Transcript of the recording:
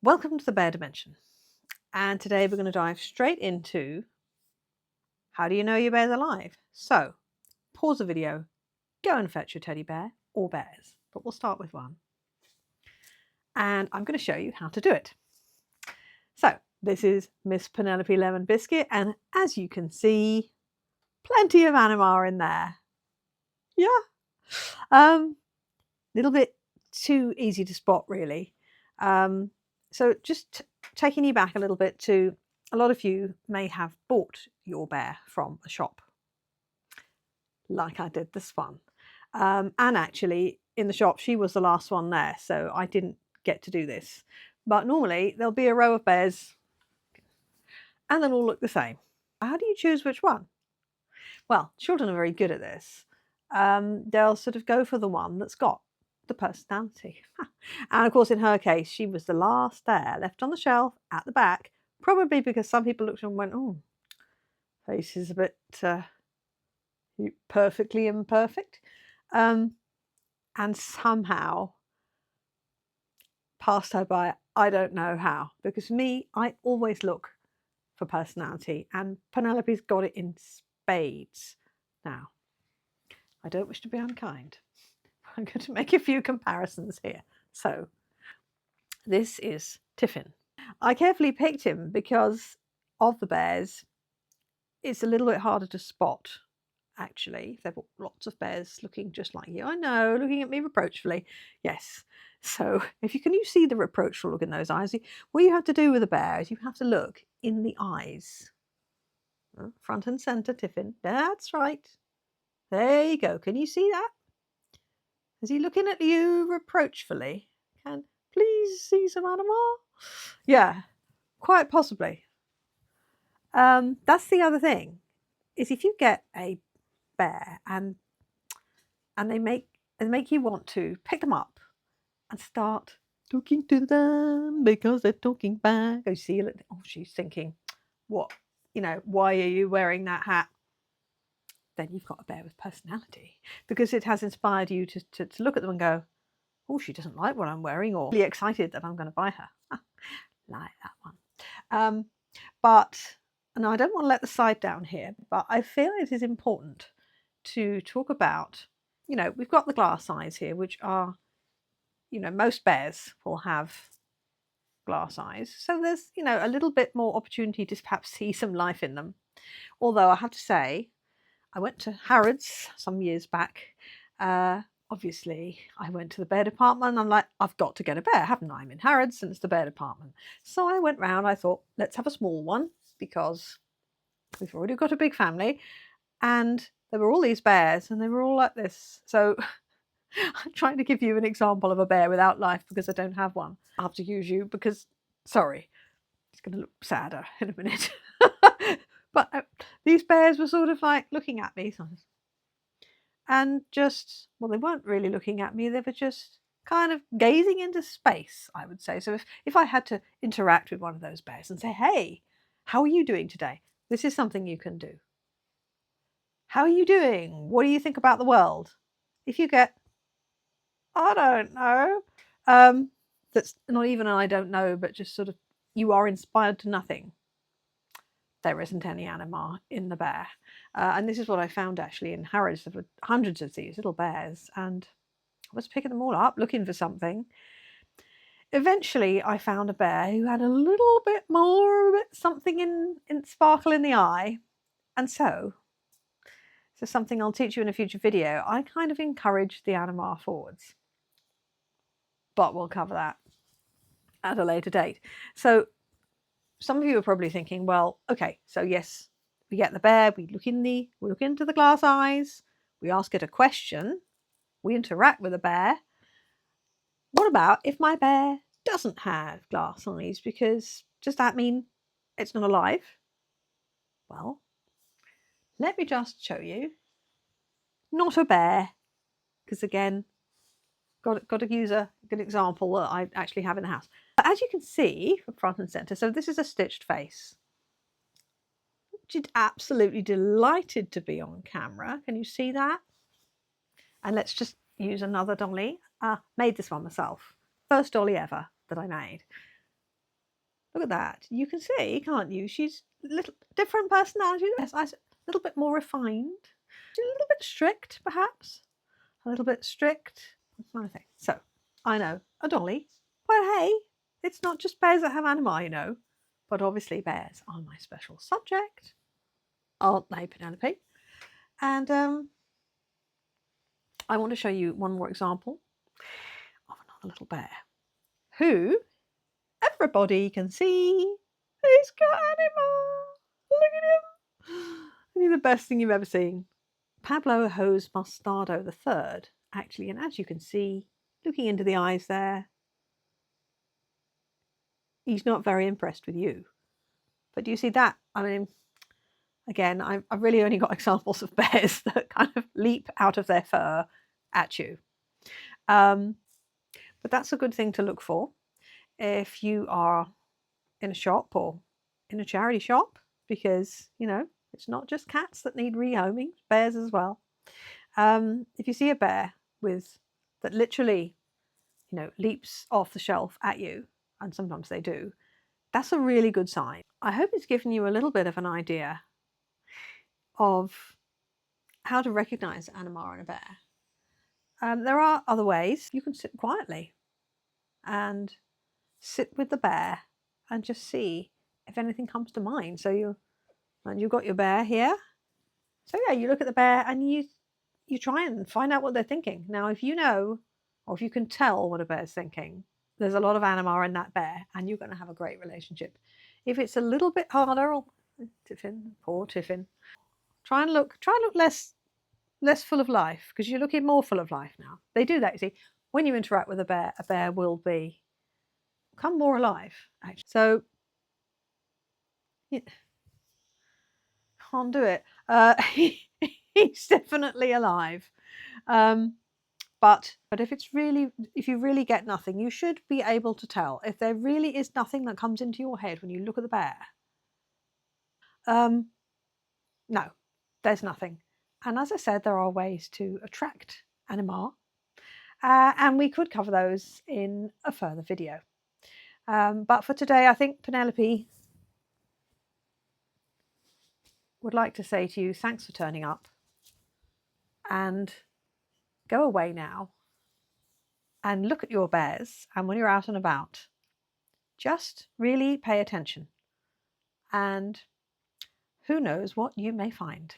Welcome to the Bear Dimension, and today we're going to dive straight into how do you know your bear's alive? So, pause the video, go and fetch your teddy bear or bears, but we'll start with one. And I'm going to show you how to do it. So, this is Miss Penelope Lemon Biscuit, and as you can see, plenty of Anima in there. Yeah, little bit too easy to spot, really. So just taking you back a little bit to, a lot of you may have bought your bear from a shop, like I did this one. And actually, in the shop, she was the last one there, so I didn't get to do this. But normally, there'll be a row of bears, and they'll all look the same. How do you choose which one? Well, children are very good at this. They'll sort of go for the one that's got the personality. And of course, in her case, she was the last there, left on the shelf at the back, probably because some people looked and went, oh, face is a bit perfectly imperfect. And somehow passed her by. I don't know how, because me, I always look for personality, and Penelope's got it in spades. Now, I don't wish to be unkind. I'm going to make a few comparisons here. So, this is Tiffin. I carefully picked him because of the bears. It's a little bit harder to spot, actually. There were lots of bears looking just like you. I know, looking at me reproachfully. Yes. So, if you see the reproachful look in those eyes, what you have to do with a bear is you have to look in the eyes. Front and centre, Tiffin. That's right. There you go. Can you see that? Is he looking at you reproachfully? Can please see some Anima? Yeah, quite possibly. That's the other thing, is if you get a bear and they make you want to pick them up and start talking to them because they're talking back. Oh, see, oh, she's thinking, what? Why are you wearing that hat? Then you've got a bear with personality, because it has inspired you to look at them and go, oh, she doesn't like what I'm wearing, or really excited that I'm going to buy her. Like that one. And I don't want to let the side down here, but I feel it is important to talk about, we've got the glass eyes here, which are, most bears will have glass eyes. So there's, a little bit more opportunity to perhaps see some life in them. Although I have to say, I went to Harrods some years back. Obviously, I went to the bear department and I'm like, I've got to get a bear, haven't I? I'm in Harrods and it's the bear department. So I went round, I thought, let's have a small one because we've already got a big family. And there were all these bears and they were all like this. So I'm trying to give you an example of a bear without life because I don't have one. I'll have to use you because, sorry, it's going to look sadder in a minute. But these bears were sort of like looking at me and just, well, they weren't really looking at me. They were just kind of gazing into space, I would say. So if I had to interact with one of those bears and say, hey, how are you doing today? This is something you can do. How are you doing? What do you think about the world? If you get, I don't know, that's not even an I don't know, but just sort of you are inspired to nothing, there isn't any Anima in the bear. And this is what I found actually in Harrods. There were hundreds of these little bears and I was picking them all up, looking for something. Eventually I found a bear who had a little bit more, something in sparkle in the eye. And so something I'll teach you in a future video, I kind of encourage the Anima forwards. But we'll cover that at a later date. So some of you are probably thinking, well, okay, so yes, we get the bear, we look into the glass eyes, we ask it a question, we interact with the bear. What about if my bear doesn't have glass eyes? Because does that mean it's not alive? Well, let me just show you. Not a bear, because again, got to use a good example that I actually have in the house. But as you can see from front and centre, so this is a stitched face. She's absolutely delighted to be on camera. Can you see that? And let's just use another dolly. Made this one myself. First dolly ever that I made. Look at that. You can see, can't you? She's a little different personality. Yes, a little bit more refined. She's a little bit strict, perhaps. A little bit strict. Kind of thing. So, I know, a dolly. But hey, it's not just bears that have anima, you know. But obviously bears are my special subject. Aren't they, Penelope? And I want to show you one more example of another little bear who everybody can see. He's got anima. Look at him. He's the best thing you've ever seen. Pablo Jose Mostardo III, actually, and as you can see, looking into the eyes there, he's not very impressed with you. But do you see that? I mean, again, I've really only got examples of bears that kind of leap out of their fur at you. But that's a good thing to look for if you are in a shop or in a charity shop, because, you know, it's not just cats that need rehoming, bears as well. If you see a bear that literally, you know, leaps off the shelf at you, and sometimes they do, that's a really good sign. I hope it's given you a little bit of an idea of how to recognize anima in a bear. There are other ways. You can sit quietly and sit with the bear and just see if anything comes to mind. So you've got your bear here. So yeah, you look at the bear and you try and find out what they're thinking. Now, if you know, or if you can tell what a bear's thinking, there's a lot of anima in that bear, and you're going to have a great relationship. If it's a little bit harder, Tiffin, poor Tiffin, try and look less full of life, because you're looking more full of life now. They do that, you see. When you interact with a bear will become more alive, actually. So can't do it. He's definitely alive. But if you really get nothing, you should be able to tell. If there really is nothing that comes into your head when you look at the bear, no, there's nothing. And as I said, there are ways to attract anima, and we could cover those in a further video. But for today, I think Penelope would like to say to you, thanks for turning up, and go away now and look at your bears, and when you're out and about, just really pay attention, and who knows what you may find.